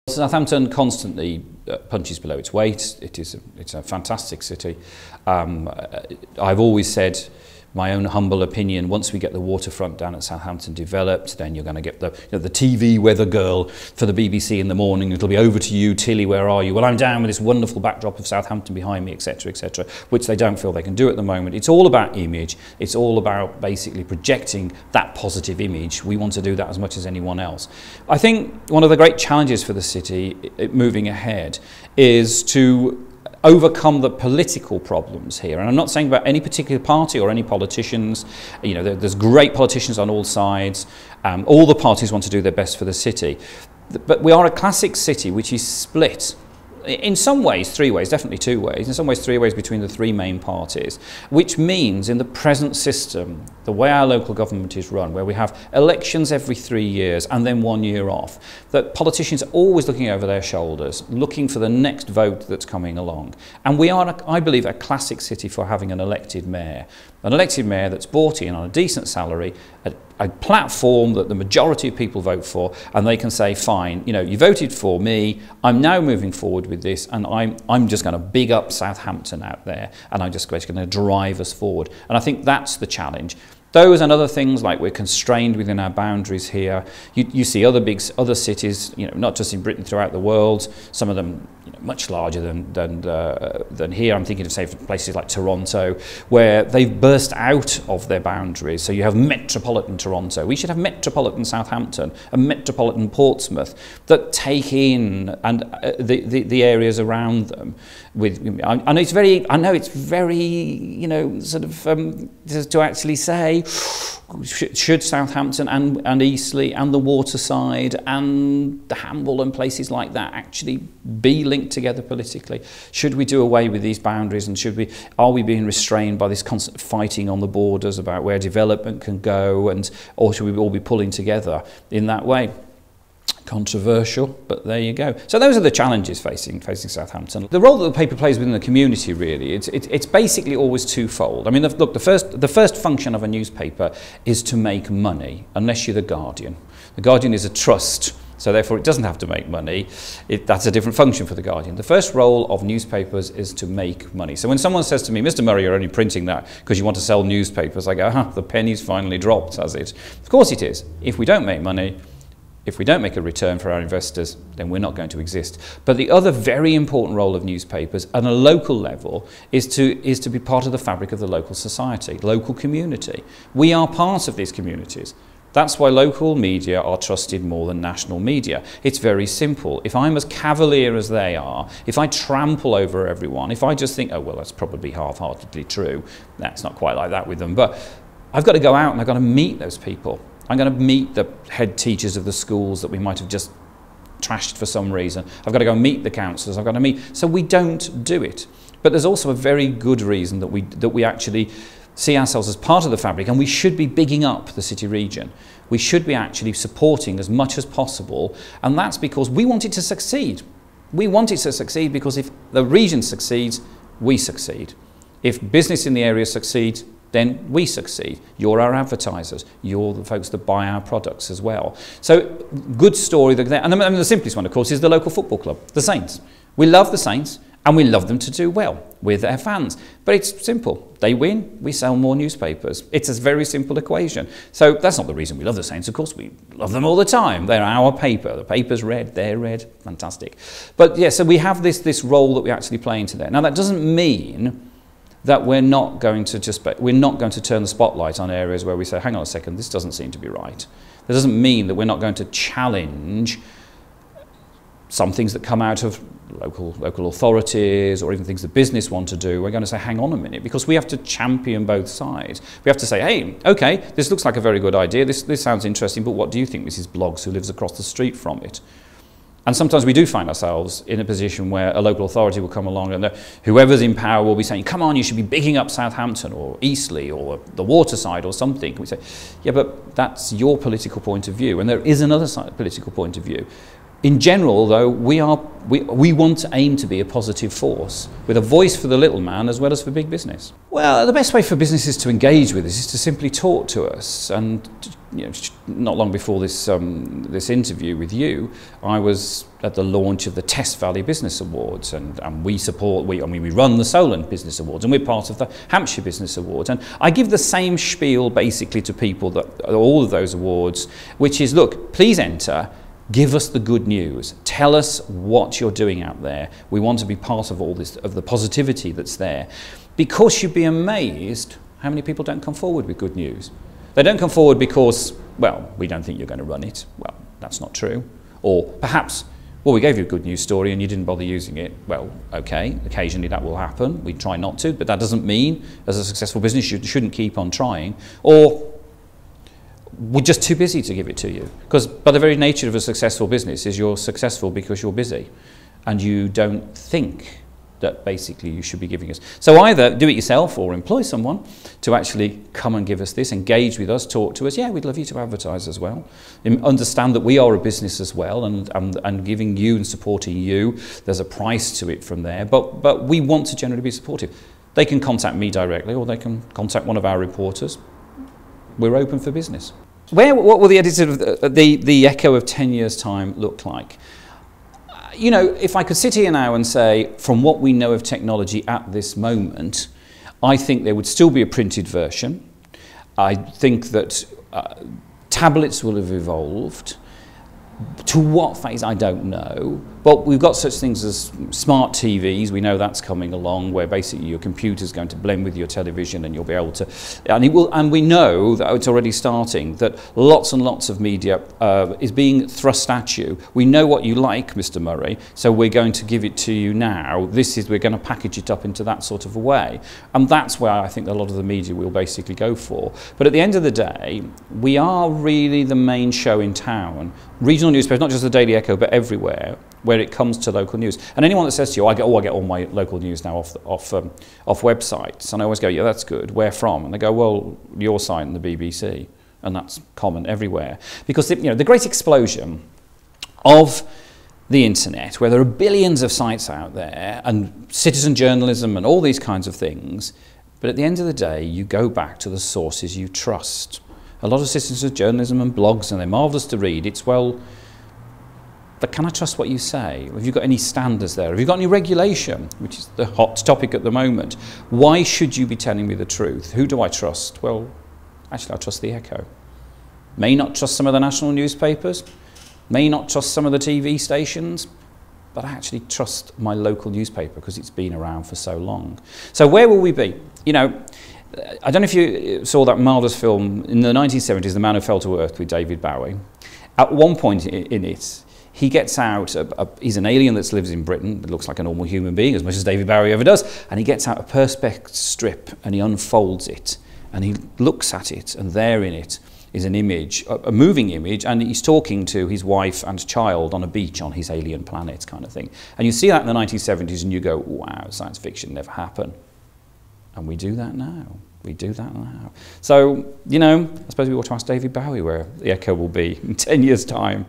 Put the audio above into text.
Southampton constantly punches below its weight. It's a fantastic city. I've always said, my own humble opinion, once we get the waterfront down at Southampton developed, then you're going to get the TV weather girl for the BBC in the morning. It'll be over to you, Tilly, where are you? Well, I'm down with this wonderful backdrop of Southampton behind me, etc., etc., which they don't feel they can do at the moment. It's all about image. It's all about basically projecting that positive image. We want to do that as much as anyone else. I think one of the great challenges for the city moving ahead is to overcome the political problems here. And I'm not saying about any particular party or any politicians. You know, there's great politicians on all sides. All the parties want to do their best for the city. But we are a classic city which is split. In some ways, three ways, definitely two ways, in some ways three ways between the three main parties, which means in the present system, the way our local government is run, where we have elections every 3 years and then 1 year off, that politicians are always looking over their shoulders, looking for the next vote that's coming along. And we are, I believe, a classic city for having an elected mayor that's brought in on a decent salary, a platform that the majority of people vote for, and they can say, fine, you know, you voted for me, I'm now moving forward with this, and I'm just going to big up Southampton out there, and I'm just going to drive us forward. And I think that's the challenge. Those and other things, like we're constrained within our boundaries here. You see other cities, you know, not just in Britain, throughout the world. Some of them, you know, much larger than here. I'm thinking of, say, places like Toronto, where they've burst out of their boundaries. So you have metropolitan Toronto. We should have metropolitan Southampton and metropolitan Portsmouth that take in and the areas around them. I know it's very, you know, sort of to actually say, should Southampton and Eastleigh and the Waterside and the Hamble and places like that actually be linked together politically? Should we do away with these boundaries, and are we being restrained by this constant fighting on the borders about where development can go, or should we all be pulling together in that way? Controversial, but there you go. So those are the challenges facing Southampton. The role that the paper plays within the community, really, it's basically always twofold. I mean, look, the first function of a newspaper is to make money, unless you're the Guardian. The Guardian is a trust, so therefore it doesn't have to make money. That's a different function for the Guardian. The first role of newspapers is to make money. So when someone says to me, Mr. Murray, you're only printing that because you want to sell newspapers, I go, the penny's finally dropped, has it? Of course it is. If we don't make money, if we don't make a return for our investors, then we're not going to exist. But the other very important role of newspapers at a local level is to be part of the fabric of the local society, local community. We are part of these communities. That's why local media are trusted more than national media. It's very simple. If I'm as cavalier as they are, if I trample over everyone, if I just think, oh, well, that's probably half-heartedly true, that's not quite like that with them, but I've got to go out and I've got to meet those people. I'm going to meet the head teachers of the schools that we might have just trashed for some reason. I've got to go meet the councillors. I've got to meet. So we don't do it. But there's also a very good reason that we actually see ourselves as part of the fabric, and we should be bigging up the city region. We should be actually supporting as much as possible, and that's because we want it to succeed. We want it to succeed because if the region succeeds, we succeed. If business in the area succeeds, then we succeed. You're our advertisers. You're the folks that buy our products as well. So, good story. And the simplest one, of course, is the local football club, the Saints. We love the Saints, and we love them to do well with their fans. But it's simple. They win, we sell more newspapers. It's a very simple equation. So that's not the reason we love the Saints. Of course, we love them all the time. They're our paper. The paper's red, they're red. Fantastic. But yeah, so we have this role that we actually play into there. Now, that doesn't mean that we're not going to turn the spotlight on areas where we say, hang on a second, this doesn't seem to be right. That doesn't mean that we're not going to challenge some things that come out of local authorities, or even things that business want to do. We're going to say, hang on a minute, because we have to champion both sides. We have to say, hey, okay, this looks like a very good idea. This sounds interesting, but what do you think, Mrs. Bloggs, who lives across the street from it? And sometimes we do find ourselves in a position where a local authority will come along, and whoever's in power will be saying, come on, you should be bigging up Southampton or Eastleigh or the Waterside or something. And we say, yeah, but that's your political point of view, and there is another political point of view. In general, though, we want to aim to be a positive force with a voice for the little man as well as for big business. Well, the best way for businesses to engage with us is to simply talk to us and not long before this this interview with you, I was at the launch of the Test Valley Business Awards, and we run the Solent Business Awards, and we're part of the Hampshire Business Awards, and I give the same spiel basically to people that all of those awards, which is, look, please enter. Give us the good news. Tell us what you're doing out there. We want to be part of all this, of the positivity that's there. Because you'd be amazed how many people don't come forward with good news. They don't come forward because, well, we don't think you're going to run it. Well, that's not true. Or perhaps, well, we gave you a good news story and you didn't bother using it. Well, okay, occasionally that will happen. We try not to, but that doesn't mean as a successful business you shouldn't keep on trying. Or we're just too busy to give it to you. Because by the very nature of a successful business is you're successful because you're busy and you don't think that basically you should be giving us. So either do it yourself or employ someone to actually come and give us this, engage with us, talk to us. Yeah, we'd love you to advertise as well. Understand that we are a business as well, and giving you and supporting you, there's a price to it from there. But we want to generally be supportive. They can contact me directly or they can contact one of our reporters. We're open for business. What will the editor of the Echo of 10 years' time look like? You know, if I could sit here now and say, from what we know of technology at this moment, I think there would still be a printed version. I think that tablets will have evolved. To what phase, I don't know. But we've got such things as smart TVs. We know that's coming along, where basically your computer's going to blend with your television and you'll be able to... And we know that it's already starting, that lots and lots of media is being thrust at you. We know what you like, Mr. Murray, so we're going to give it to you now. We're going to package it up into that sort of a way. And that's where I think a lot of the media will basically go for. But at the end of the day, we are really the main show in town. Regional newspapers, not just the Daily Echo, but everywhere, where it comes to local news. And anyone that says to you, I get all my local news now off websites, and I always go, yeah, that's good. Where from? And they go, well, your site and the BBC, and that's common everywhere. Because the great explosion of the internet, where there are billions of sites out there, and citizen journalism and all these kinds of things, but at the end of the day, you go back to the sources you trust. A lot of citizen journalism and blogs, and they're marvellous to read. It's, well, but can I trust what you say? Have you got any standards there? Have you got any regulation, which is the hot topic at the moment? Why should you be telling me the truth? Who do I trust? Well, actually, I trust the Echo. May not trust some of the national newspapers, may not trust some of the TV stations, but I actually trust my local newspaper because it's been around for so long. So where will we be? You know, I don't know if you saw that marvellous film in the 1970s, The Man Who Fell to Earth, with David Bowie. At one point in it, he gets out, he's an alien that lives in Britain, that looks like a normal human being, as much as David Bowie ever does, and he gets out a perspex strip and he unfolds it, and he looks at it, and there in it is an image, a moving image, and he's talking to his wife and child on a beach on his alien planet kind of thing. And you see that in the 1970s and you go, wow, science fiction never happened. And we do that now. We do that now. So, you know, I suppose we ought to ask David Bowie where the Echo will be in 10 years' time.